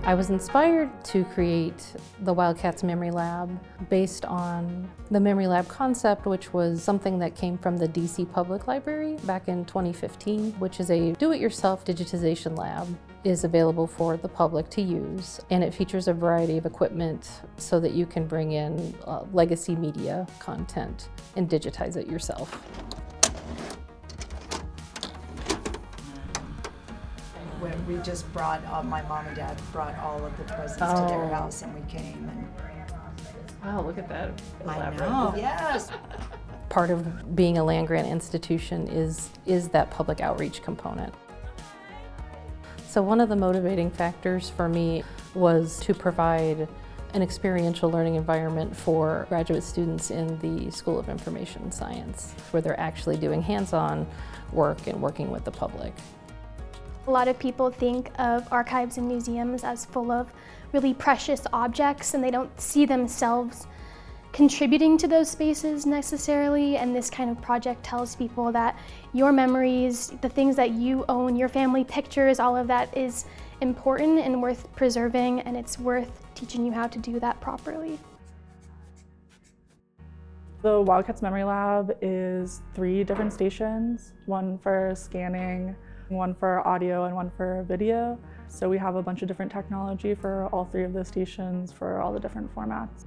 I was inspired to create the Wildcats Memory Lab based on the Memory Lab concept, which was something that came from the DC Public Library back in 2015, which is a do-it-yourself digitization lab. It is available for the public to use, and it features a variety of equipment so that you can bring in legacy media content and digitize it yourself. When we just brought, my mom and dad brought all of the presents to their house, and we came and... Wow, look at that. I know, yes. Part of being a land-grant institution is that public outreach component. So one of the motivating factors for me was to provide an experiential learning environment for graduate students in the School of Information Science, where they're actually doing hands-on work and working with the public. A lot of people think of archives and museums as full of really precious objects, and they don't see themselves contributing to those spaces necessarily, and this kind of project tells people that your memories, the things that you own, your family pictures, all of that is important and worth preserving, and it's worth teaching you how to do that properly. The Wildcats Memory Lab is 3 different stations, one for scanning, one for audio, and one for video. So we have a bunch of different technology for all 3 of the stations for all the different formats.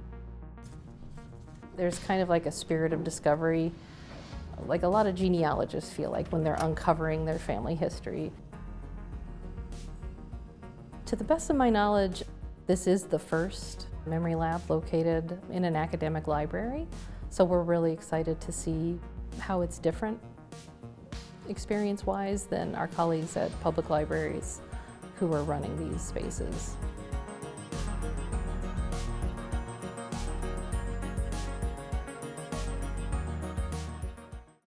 There's kind of like a spirit of discovery, like a lot of genealogists feel like when they're uncovering their family history. To the best of my knowledge, this is the first memory lab located in an academic library, so we're really excited to see how it's different experience-wise than our colleagues at public libraries who are running these spaces.